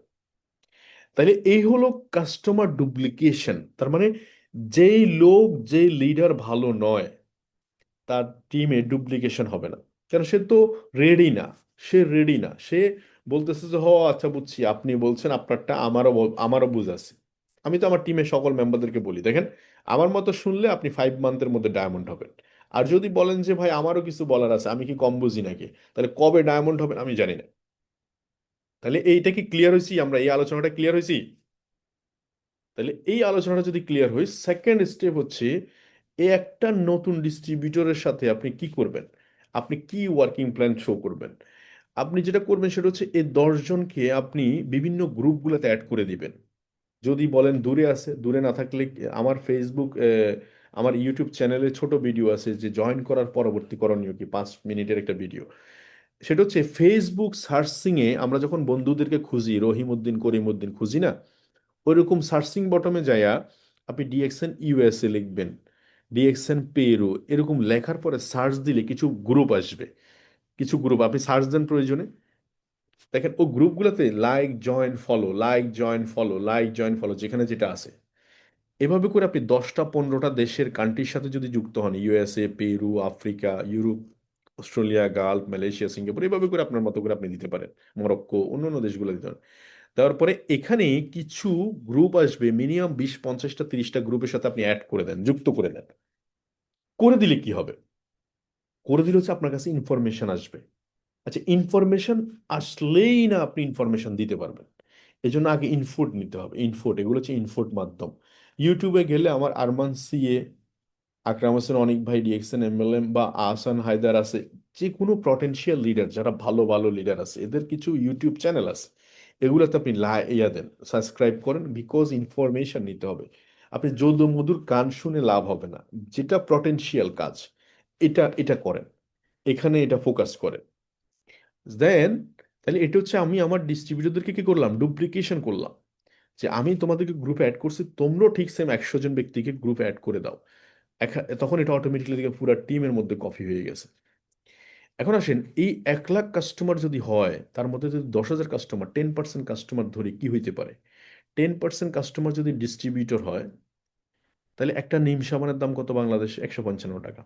তাহলে এই হলো কাস্টমার ডুপ্লিকেশন। তার মানে যেই লোক, যেই লিডার ভালো নয়, তার টিমে ডুপ্লিকেশন হবে না। কারণ সে তো রেডি না, সে বলতেছে যে হ আচ্ছা বুঝছি, আপনি বলছেন আপনারটা, আমারও বুঝ আছে। আমি তো আমার টিমের সকল মেম্বারদেরকে বলি, দেখেন আমার মতো শুনলে আপনি 5 মান্থের মধ্যে ডায়মন্ড হবেন। আর যদি বলেন যে ভাই আমারও কিছু বলার আছে, আমি কি কম বুঝি নাকি, তাহলে কবে ডায়মন্ড হবেন আমি জানি না। তাহলে এইটা কি ক্লিয়ার হয়েছি, আমরা এই আলোচনাটা ক্লিয়ার হয়েছি? তাহলে এই আলোচনাটা যদি ক্লিয়ার হয়, সেকেন্ড স্টেপ হচ্ছে এই একটা নতুন ডিস্ট্রিবিউটরের সাথে আপনি কি করবেন, আপনি কি ওয়ার্কিং প্ল্যান শো করবেন। আপনি যেটা করবেন সেটা হচ্ছে এই 10 জনকে আপনি বিভিন্ন গ্রুপগুলোতে অ্যাড করে দিবেন। যদি বলেন দূরে আছে, দূরে না থাকলে আমার ফেসবুক আমার ইউটিউব চ্যানেলে ছোট ভিডিও আছে যে জয়েন করার পরবর্তী করণীয় কি, 5 মিনিটের একটা ভিডিও। সেটা হচ্ছে ফেসবুক সার্চিংয়ে আমরা যখন বন্ধুদেরকে খুঁজি, রহিম উদ্দিন করিম উদ্দিন খুঁজি না, ওইরকম সার্চিং বটমে যায়া আপনি ডিএক্সএন ইউএসএ লিখবেন, ডিএক্সএন পেরু, এরকম লেখার পরে সার্চ দিলে কিছু গ্রুপ আসবে। কিছু গ্রুপ আপনি সার্চ দেন প্রয়োজনে, দেখেন ও গ্রুপগুলোতে like join follow, like join follow, like join follow, যেখানে যেটা আছে। এভাবে করে আপনি 10টা 15টা দেশের কান্ট্রির সাথে যদি যুক্ত হন, USA, Peru, Africa, Europe, Australia, Gulf, Malaysia, Singapore, এভাবে করে আপনার মতো করে আপনি দিতে পারেন, মরক্কো, অন্যান্য দেশগুলো দিতে পারেন। তারপরে এখানে কিছু গ্রুপ আসবে, মিনিমাম 20 50টা 30টা গ্রুপের সাথে আপনি অ্যাড করে দেন, যুক্ত করে দেন। করে দিলে কি হবে? করে দিলে হচ্ছে আপনার কাছে ইনফরমেশন আসবে। আচ্ছা, ইনফরমেশন আসলেই না আপনি ইনফরমেশন দিতে পারবেন। এই জন্য আগে ইনপুট নিতে হবে, ইনপুট, এগুলো হচ্ছে ইনপুট মাধ্যম। ইউটিউবে গেলে আমার আরমান সিএ, আকরাম হোসেন অনিক ভাই, ডিএক্সএন এমএলএম বা আহসান হায়দার আছে, যে কোনো পটেনশিয়াল লিডার যারা ভালো ভালো লিডার আছে, এদের কিছু ইউটিউব চ্যানেল আছে, এগুলোতে আপনি ইয়া দেন, সাবস্ক্রাইব করেন, বিকজ ইনফরমেশন নিতে হবে। আপনি যদু মধুর কান শুনে লাভ হবে না, যেটা পটেনশিয়াল কাজ এটা এটা করেন, এখানে এটা ফোকাস করেন। দেন তাহলে এটা হচ্ছে আমি আমার ডিস্ট্রিবিউটরদেরকে কি করলাম, ডুপ্লিকেশন করলাম। যে আমি তোমাদেরকে গ্রুপে অ্যাড করছি, তোমরাও ঠিক সেম 100 জন ব্যক্তিকে গ্রুপে অ্যাড করে দাও। তখন এটা অটোমেটিকলি দেখে পুরো টিমের মধ্যে কপি হয়ে গেছে। এখন আসেন, এই 1 লাখ কাস্টমার যদি হয়, তার মধ্যে যদি 10,000 কাস্টমার, 10% কাস্টমার ধরি, কি হইতে পারে? 10% কাস্টমার যদি ডিস্ট্রিবিউটর হয়, তাহলে একটা নিম সাবানের দাম কত বাংলাদেশে? 155 টাকা।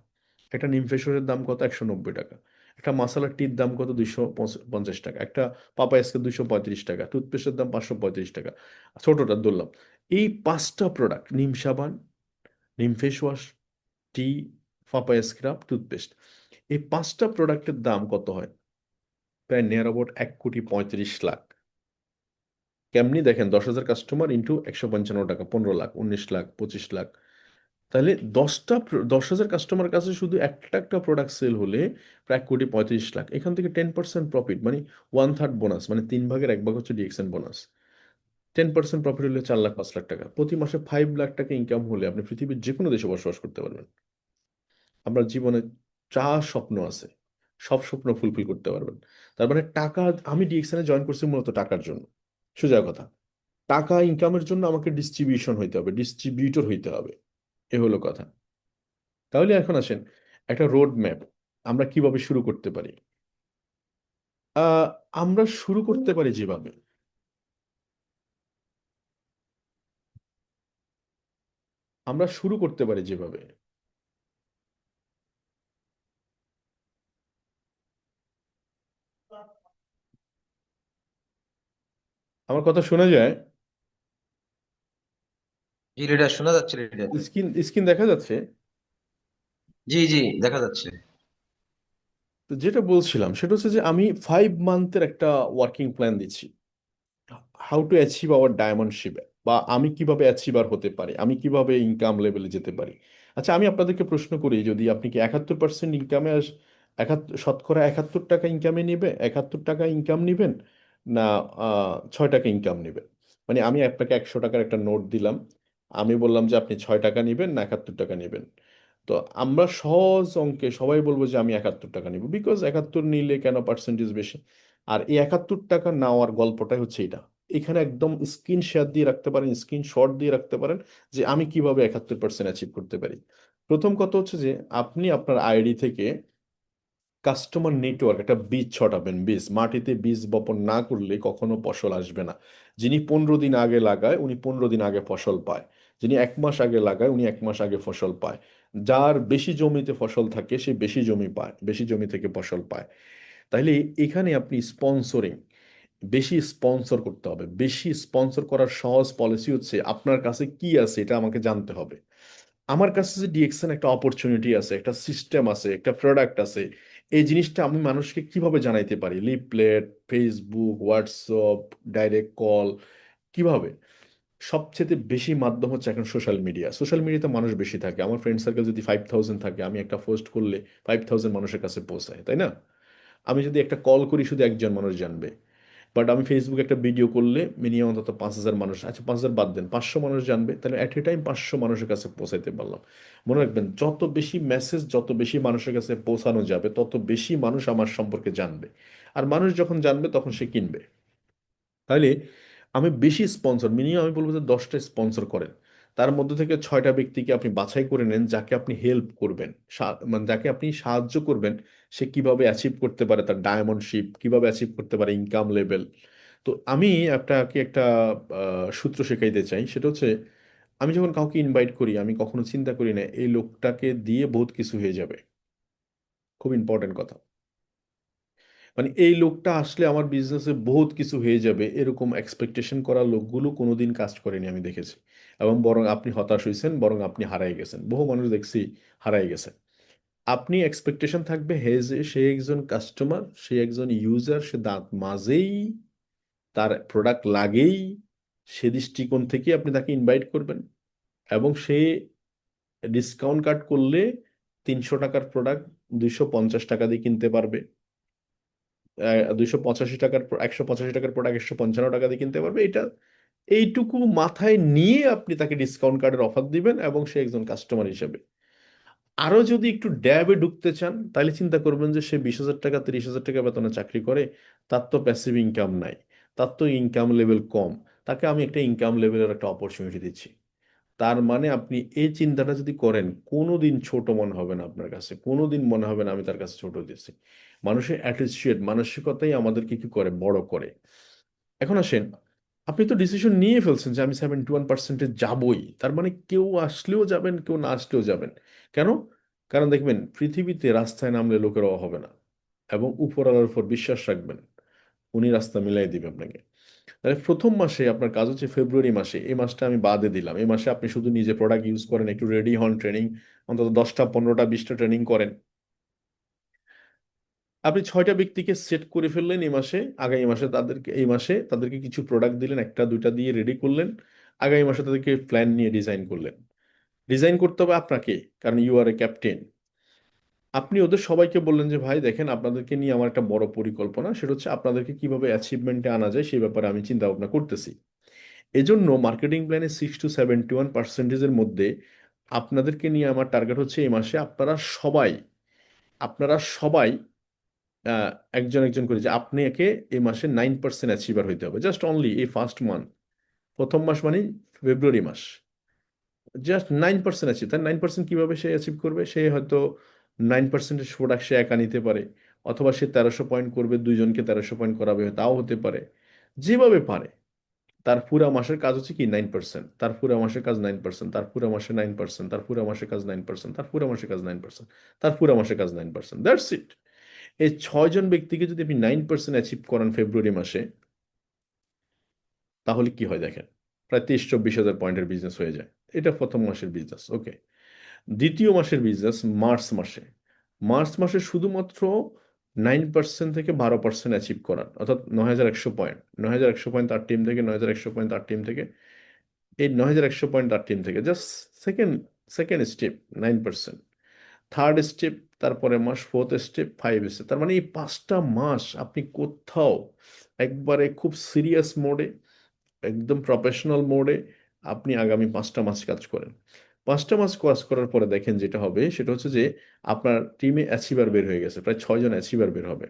একটা নিম ফেসের দাম কত? 190 টাকা। একটা মাসালার টির দাম কত? 250 টাকা। একটা পাপায়াসকে 235 টাকা। টুথপেস্টের দাম 535 টাকা। ছোটটা ধরলাম। এই 5টা প্রোডাক্ট, নিম সাবান, নিম ফেস ওয়াশ, টি, পাপায়া স্ক্রাব, টুথপেস্ট, এই 5টা প্রোডাক্টের দাম কত হয়? প্রায় নিয়ার অ্যাবাউট 1,35,00,000। কেমনি দেখেন, 10,000 কাস্টমার ইন্টু 155 টাকা, 15 লাখ, 19 লাখ, 25 লাখ। তাহলে 10,000 কাস্টমার কাছে শুধু একটা একটা প্রোডাক্ট সেল হলে প্রায় 1,35,00,000। এখান থেকে 10% প্রফিট মানে 1/3 বোনাস, মানে 3 ভাগের 1 ভাগ হচ্ছে ডিএক্সএন বোনাস। 10% প্রফিট হলে 4 লাখ 5 লাখ টাকা, প্রতি মাসে 5 লাখ টাকা ইনকাম হলে আপনি পৃথিবীর যে কোনো দেশে বসবাস করতে পারবেন। আপনার জীবনে যা স্বপ্ন আছে সব স্বপ্ন ফুলফিল করতে পারবেন। তার মানে টাকা, আমি ডিএক্সএনে জয়েন করছি মূলত টাকার জন্য, সোজা কথা। টাকা ইনকামের জন্য আমাকে ডিস্ট্রিবিউশন হইতে হবে, ডিস্ট্রিবিউটর হইতে হবে, এ হলো কথা। তাহলে এখন আসেন, একটা রোড ম্যাপ আমরা কিভাবে শুরু করতে পারি। আহ আমরা শুরু করতে পারি যেভাবে, আমরা শুরু করতে পারি যেভাবে আমার কথা শোনা যায়? জি লিডার, শোনা যাচ্ছে লিডার। স্ক্রিন স্ক্রিন দেখা যাচ্ছে? জি জি, দেখা যাচ্ছে। তো যেটা বলছিলাম সেটা হচ্ছে যে আমি 5 মান্থের একটা ওয়ার্কিং প্ল্যান দিচ্ছি, হাউ টু অ্যাচিভ আওয়ার ডায়মন্ডশিপ, বা আমি কিভাবে অ্যাচিভার হতে পারি, আমি কিভাবে ইনকাম লেভেলে যেতে পারি। আচ্ছা, আমি আপনাদেরকে প্রশ্ন করি, যদি আপনি কি 71% ইনকামে 71 শতকরা 71 টাকা ইনকামে নেবে, 71 টাকা ইনকাম নেবেন, না 6 টাকা ইনকাম নেবেন? মানে আমি আপনাকে 100 টাকার একটা নোট দিলাম, আমি বললাম যে আপনি 6 টাকা নেবেন না 71 টাকা নেবেন। তো আমরা সহজ অঙ্কে সবাই বলবো যে আমি 71 টাকা নিব, বিকজ 71 নিলে কেন পার্সেন্টেজ বেশি। আর এই 71 টাকা নেওয়ার গল্পটাই হচ্ছে এটা। এখানে একদম স্ক্রিন শেয়ার দিয়ে রাখতে পারেন, স্ক্রিনশট দিয়ে রাখতে পারেন যে আমি কিভাবে 71% অ্যাচিভ করতে পারি। প্রথম কথা হচ্ছে যে আপনি আপনার আইডি থেকে কাস্টমার নেটওয়ার্ক একটা বীজ ছটাবেন। বীজ মাটিতে বীজ বপন না করলে কখনো ফসল আসবে না। যিনি 15 দিন আগে লাগায় উনি 15 দিন আগে ফসল পায়, যিনি 1 মাস আগে লাগায় উনি 1 মাস আগে ফসল পায়। যার বেশি জমিতে ফসল থাকে সে বেশি জমি পায়, বেশি জমি থেকে ফসল পায়। তাইলে এখানে আপনি স্পন্সরিং, বেশি স্পন্সর করতে হবে। বেশি স্পন্সর করার সহজ পলিসি হচ্ছে আপনার কাছে কি আছে এটা আমাকে জানতে হবে। আমার কাছে যে ডিএক্সএন একটা অপরচুনিটি আছে, একটা সিস্টেম আছে, একটা প্রোডাক্ট আছে, এই জিনিসটা আমি মানুষকে কিভাবে জানাইতে পারি? Leaflet, Facebook, WhatsApp, direct call, কিভাবে? সবচেয়ে বেশি মাধ্যম হচ্ছে এখন সোশ্যাল মিডিয়া। সোশ্যাল মিডিয়াতে মানুষ বেশি থাকে। আমার ফ্রেন্ড সার্কেল যদি 5000 থাকে, আমি একটা পোস্ট করলে 5000 মানুষের কাছে পৌঁছায়, তাই না? আমি যদি একটা কল করি শুধু একজন মানুষ জানবে। বাট আমি ফেসবুকে একটা ভিডিও করলে মিনিমাম অন্তত 5000 মানুষ, আচ্ছা 5000 বাদ দেন, 500 মানুষ জানবে, তাহলে অ্যাট এ টাইম 500 মানুষের কাছে পৌঁছাইতে পারলাম। মনে রাখবেন, যত বেশি মেসেজ যত বেশি মানুষের কাছে পৌঁছানো যাবে তত বেশি মানুষ আমার সম্পর্কে জানবে। আর মানুষ যখন জানবে তখন সে কিনবে। তাহলে আমি বেশি স্পন্সর, মিনিমাম আমি বলবো যে 10টা স্পন্সর করেন। তার মধ্যে থেকে 6টা ব্যক্তিকে আপনি বাছাই করে নেন যাকে আপনি হেল্প করবেন, মানে যাকে আপনি সাহায্য করবেন সে কিভাবে অ্যাচিভ করতে পারে তার ডায়মন্ডশিপ, কিভাবে অ্যাচিভ করতে পারে ইনকাম লেভেল। তো আমি আপনাকে একটা সূত্র শেখাইতে চাই, সেটা হচ্ছে আমি যখন কাউকে ইনভাইট করি আমি কখনো চিন্তা করি না এই লোকটাকে দিয়ে বহুত কিছু হয়ে যাবে। খুব ইম্পর্টেন্ট কথা। মানে এই লোকটা আসলে আমার বিজনেসে বহুত কিছু হয়ে যাবে এরকম এক্সপেকটেশন করা লোকগুলো কোনোদিন কাজ করেনি আমি দেখেছি। এবং বরং আপনি হতাশ হয়েছেন, বরং আপনি হারাই গেছেন। বহু মানুষ দেখছি হারাই গেছে। আপনি এক্সপেকটেশন থাকবে হে যে সে একজন কাস্টমার, সে একজন ইউজার, সে দাঁত মাজেই, তার প্রোডাক্ট লাগেই, সে দৃষ্টিকোণ থেকে আপনি তাকে ইনভাইট করবেন। এবং সে ডিসকাউন্ট কাট করলে 300 টাকার প্রোডাক্ট 250 টাকা দিয়ে কিনতে পারবে। 285 টাকার 185 টাকার প্রোডাক্ট 155 টাকা দিয়ে কিনতে পারবে। এটা এইটুকু মাথায় নিয়ে আপনি তাকে ডিসকাউন্ট কার্ডের অফার দিবেন এবং সে একজন কাস্টমার হিসেবে। আরো যদি একটু ড্যাবে ঢুকতে চান তাহলে চিন্তা করবেন যে সে 20,000 টাকা 30,000 টাকা বেতনে চাকরি করে, তার তো প্যাসিভ ইনকাম নাই, তার তো ইনকাম লেভেল কম, তাকে আমি একটা ইনকাম লেভেলের একটা অপরচুনিটি দিচ্ছি। তার মানে আপনি এই চিন্তাটা যদি করেন কোনোদিন ছোট মনে হবে না আপনার কাছে, কোনোদিন মনে হবে না আমি তার কাছে ছোট দিচ্ছি। মানুষের অ্যাটিটিউড মানসিকতাই আমাদেরকে কি করে, বড় করে। এখন আসেন, আপনি তো ডিসিশন নিয়ে ফেলছেন যে আমি 71% যাবই, তার মানে কেউ আসলেও যাবেন কেউ না আসলেও যাবেন। কেন? কারণ দেখবেন পৃথিবীতে রাস্তায় নামলে লোকের অভাব হবে না। এবং উপরওয়ালার উপর বিশ্বাস রাখবেন, উনি রাস্তা মিলাই দিবে আপনাকে। তাহলে প্রথম মাসে আপনার কাজ হচ্ছে ফেব্রুয়ারি মাসে, এই মাসটা আমি বাদে দিলাম, এই মাসে আপনি শুধু নিজে প্রোডাক্ট ইউজ করেন, একটু রেডি হন, ট্রেনিং অন্তত 10টা 15টা 20টা ট্রেনিং করেন। আপনি 6টা ব্যক্তিকে সেট করে ফেললেন এই মাসে, আগামী মাসে তাদেরকে, এই মাসে তাদেরকে কিছু প্রোডাক্ট দিলেন, একটা দুইটা দিয়ে রেডি করলেন। আগামী মাসে তাদেরকে প্ল্যান নিয়ে ডিজাইন করলেন। ডিজাইন করতে হবে আপনাকে, কারণ ইউ আর এ ক্যাপ্টেন। আপনি ওদের সবাইকে বললেন যে ভাই দেখেন আপনাদেরকে নিয়ে আমার একটা বড় পরিকল্পনা, সেটা হচ্ছে আপনাদেরকে কিভাবে অ্যাচিভমেন্টে আনা যায় সেই ব্যাপারে আমি চিন্তা ভাবনা করতেছি। এজন্য মার্কেটিং প্ল্যানে 60 to 71%-এর মধ্যে আপনাদেরকে নিয়ে আমার টার্গেট হচ্ছে এই মাসে আপনারা সবাই আহ, একজন একজন করে, যে আপনাকে এই মাসে 9% অ্যাচিভার হইতে হবে, জাস্ট অনলি এই ফার্স্ট মান্থ। প্রথম মাস মানে ফেব্রুয়ারি মাস, জাস্ট 9% অ্যাচিভ। তার 9% কিভাবে সে অ্যাচিভ করবে? সে হয়তো 9%-এর প্রোডাক্ট সে একা নিতে পারে, অথবা সে 1300 পয়েন্ট করবে, দুইজনকে 1300 পয়েন্ট করাবে, তাও হতে পারে। যেভাবে পারে। তার পুরা মাসের কাজ হচ্ছে কি 9%, তার পুরা মাসের কাজ 9%, তার পুরা মাসে 9%, তার পুরা মাসের কাজ 9%, তার পুরা মাসের কাজ 9%, তার পুরা মাসের কাজ 9%, দ্যাটস ইট। এই 6জন ব্যক্তিকে যদি আপনি 9% অ্যাচিভ করান ফেব্রুয়ারি মাসে, তাহলে কি হয় দেখেন, প্রায় 23-24 হাজার পয়েন্টের বিজনেস হয়ে যায়। এটা প্রথম মাসের বিজনেস, ওকে। দ্বিতীয় মাসের বিজনেস মার্চ মাসে। মার্চ মাসে শুধুমাত্র 9% থেকে 12% অ্যাচিভ করার, অর্থাৎ 9100 পয়েন্ট, 9100 পয়েন্ট তার টিম থেকে, 9100 পয়েন্ট তার টিম থেকে, এই 9100 পয়েন্ট তার টিম থেকে, just second second step 9%, third step, তারপরে মাস ফোর্থ স্টেপ, 5 স্টেপ। তার মানে এই 5টা মাস আপনি কোথাও একবারে খুব সিরিয়াস মোডে, একদম প্রফেশনাল মোডে আপনি আগামী 5টা মাস কাজ করেন। 5টা মাস কাজ করার পরে দেখেন যেটা হবে সেটা হচ্ছে যে আপনার টিমে অ্যাচিভার বের হয়ে গেছে, প্রায় 6 জন অ্যাচিভার বের হবে,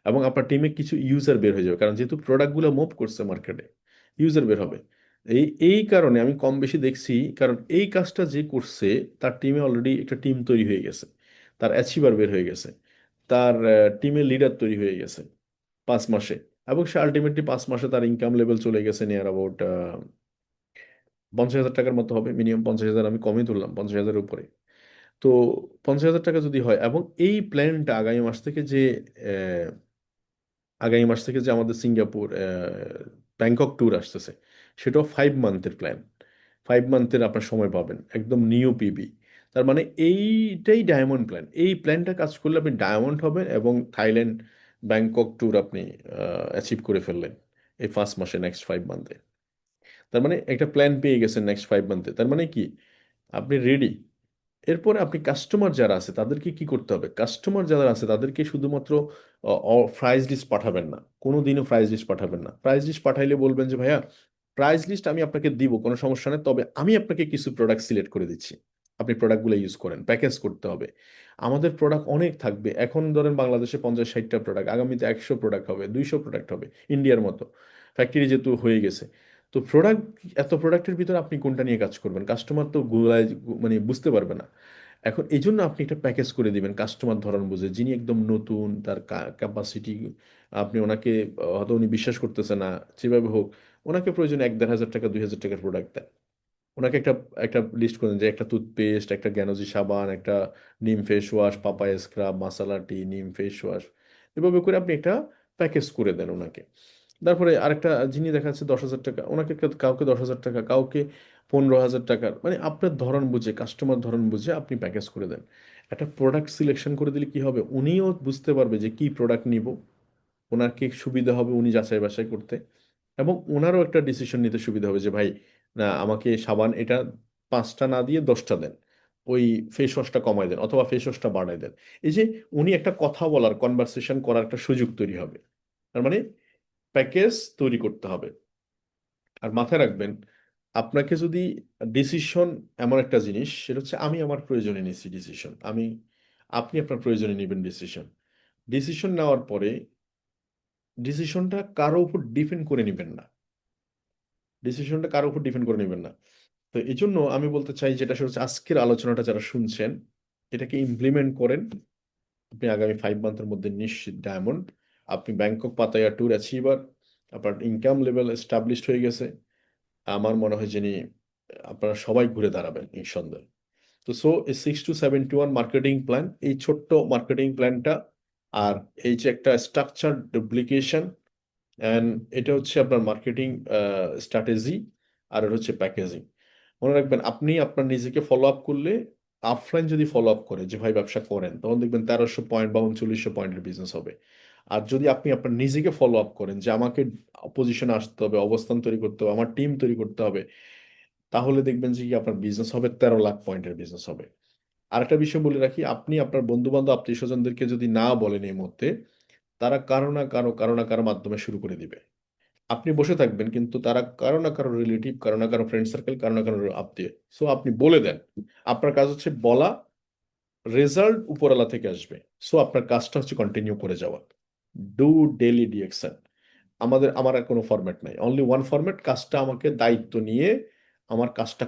এবং আপনার টিমে কিছু ইউজার বের হয়ে যাবে, কারণ যেহেতু প্রোডাক্টগুলো মুভ করছে মার্কেটে, ইউজার বের হবে। এই কারণে আমি কম বেশি দেখছি, কারণ এই কাজটা যে করছে তার টিমে অলরেডি একটা টিম তৈরি হয়ে গেছে, তার অ্যাচিভার বের হয়ে গেছে, তার টিমের লিডার তৈরি হয়ে গেছে 5 মাসে, এবং সে আলটিমেটলি 5 মাসে তার ইনকাম লেভেল চলে গেছে নিয়ার অ্যাবাউট 50,000 টাকার মতো হবে, মিনিমাম 50,000, আমি কমই তুললাম 50,000-এর উপরে। তো 50,000 টাকা যদি হয়, এবং এই প্ল্যানটা আগামী মাস থেকে যে আমাদের সিঙ্গাপুর ব্যাংকক ট্যুর আসতেছে, সেটাও 5 মান্থের প্ল্যান। 5 মান্থের আপনার সময় পাবেন, একদম নিউ পিবি। তার মানে এইটাই ডায়মন্ড প্ল্যান। এই প্ল্যানটা কাজ করলে আপনি ডায়মন্ড হবেন, এবং থাইল্যান্ড ব্যাংকক ট্যুর আপনি অ্যাচিভ করে ফেললেন এই 5 মাসে, নেক্সট 5 মান্থে। তার মানে একটা প্ল্যান পেয়ে গেছেন নেক্সট 5 মান্থে, তার মানে কি আপনি রেডি। এরপরে আপনি কাস্টমার যারা আছে তাদেরকে কি করতে হবে, কাস্টমার যারা আছে তাদেরকে শুধুমাত্র প্রাইস লিস্ট পাঠাবেন না, কোনোদিনও প্রাইস লিস্ট পাঠাবেন না। প্রাইস লিস্ট পাঠাইলে বলবেন যে ভাইয়া, প্রাইস লিস্ট আমি আপনাকে দিব, কোনো সমস্যা নেই, তবে আমি আপনাকে কিছু প্রোডাক্ট সিলেক্ট করে দিচ্ছি, আপনি প্রোডাক্টগুলো ইউজ করেন। প্যাকেজ করতে হবে। আমাদের প্রোডাক্ট অনেক থাকবে, এখন ধরেন বাংলাদেশে 50-60টা প্রোডাক্ট, আগামীতে 100 প্রোডাক্ট হবে, 200 প্রোডাক্ট হবে, ইন্ডিয়ার মতো ফ্যাক্টরি যেহেতু হয়ে গেছে। তো প্রোডাক্ট, এত প্রোডাক্টের ভিতরে আপনি কোনটা নিয়ে কাজ করবেন, কাস্টমার তো গুলায় মানে বুঝতে পারবে না। এখন এই জন্য আপনি একটা প্যাকেজ করে দিবেন কাস্টমার ধরন বুঝে, যিনি একদম নতুন, তার ক্যাপাসিটি, আপনি ওনাকে হয়তো উনি বিশ্বাস করতেছে না, যেভাবে হোক ওনাকে প্রয়োজনে 1-1.5 হাজার টাকা, 2,000 টাকার প্রোডাক্ট দেন। ওনাকে একটা একটা লিস্ট করেন যে একটা টুথপেস্ট, একটা জ্ঞানজি সাবান, একটা নিম ফেস ওয়াশ, পাপায়া স্ক্রাব, মাসালা টি, নিম ফেস ওয়াশ, এভাবে করে আপনি একটা প্যাকেজ করে দেন ওনাকে। তারপরে আরেকটা, যিনি দেখা যাচ্ছে 10,000 টাকা, ওনাকে কাউকে 10,000 টাকা, কাউকে 15,000 টাকার, মানে আপনার ধরন বুঝে, কাস্টমার ধরন বুঝে আপনি প্যাকেজ করে দেন। একটা প্রোডাক্ট সিলেকশন করে দিলে কি হবে, উনিও বুঝতে পারবে যে কি প্রোডাক্ট নিব, ওনার কি সুবিধা হবে উনি যাচাই বাছাই করতে, এবং ওনারও একটা ডিসিশন নিতে সুবিধা হবে যে ভাই, না আমাকে সাবান এটা 5টা না দিয়ে 10টা দেন, ওই ফেস ওয়াশটা কমাই দেন, অথবা ফেস ওয়াশটা বাড়াই দেন। এই যে উনি একটা কথা বলার, কনভারসেশন করার একটা সুযোগ তৈরি হবে। তার মানে প্যাকেজ তৈরি করতে হবে। আর মাথায় রাখবেন, আপনাকে যদি ডিসিশন, এমন একটা জিনিস, সেটা হচ্ছে আমি আমার প্রয়োজনে নিচ্ছি ডিসিশন, আপনি আপনার প্রয়োজনে নেবেন ডিসিশন। ডিসিশন নেওয়ার পরে ডিসিশনটা কারো উপর ডিপেন্ড করে নেবেন না, ডিসিশনটা কারো উপর ডিপেন্ড করে নেবেন না। তো এই জন্য আমি বলতে চাই, যেটা সেটা হচ্ছে আজকের আলোচনাটা যারা শুনছেন, এটাকে ইমপ্লিমেন্ট করেন। আপনি আগামী 5 মান্থের মধ্যে নিশ্চিত ডায়মন্ড। আপনি ব্যাংকক পাতায়া ট্যুর অ্যাচিভার, আপনার ইনকাম লেভেল এস্টাবলিশড হয়ে গেছে। আমার মনে হয় যিনি, আপনারা সবাই ঘুরে দাঁড়াবেন নিঃসন্দেহে। তো এই 6 to 7 to 1 মার্কেটিং প্ল্যান, এই ছোট্ট মার্কেটিং প্ল্যানটা, আর এই যে একটা স্ট্রাকচার ডুপ্লিকেশন, অ্যান্ড এটা হচ্ছে আপনার মার্কেটিং স্ট্র্যাটেজি, আর এটা হচ্ছে প্যাকেজিং। মনে রাখবেন, আপনি আপনার নিজেকে ফলো আপ করলে, অফলাইন যদি ফলো আপ করে যে ভাই ব্যবসা করেন, তখন দেখবেন 1300 পয়েন্ট বা 3900 পয়েন্টের বিজনেস হবে। আর যদি আপনি আপনার নিজেকে ফলো আপ করেন যে আমাকে পজিশনে আসতে হবে, অবস্থান তৈরি করতে হবে, আমার টিম তৈরি করতে হবে, তাহলে দেখবেন যে কি আপনার বিজনেস হবে 13 লাখ পয়েন্টের বিজনেস হবে। আরেকটা বিষয় বলে রাখি, আপনি আপনার বন্ধু বান্ধব, আত্মীয় স্বজনদেরকে যদি না বলেন এই মুহূর্তে, তারা কারো না কারো মাধ্যমে শুরু করে দিবে। আপনি বসে থাকবেন, কিন্তু তারা কারো না কারো রিলেটিভ, কারো না কারো ফ্রেন্ড সার্কেল, কারো না কারো আত্মীয়। সো আপনি বলে দেন, আপনার কাজ হচ্ছে বলা, রেজাল্ট উপরওয়ালা থেকে আসবে। সো আপনার কাজটা হচ্ছে কন্টিনিউ করে যাওয়া। Do daily ডিএকশন। আমার আর কোনো ফরম্যাট নাই, অনলি ওয়ান ফরম্যাট, কাজটা আমাকে দায়িত্ব নিয়ে আমার কাজটা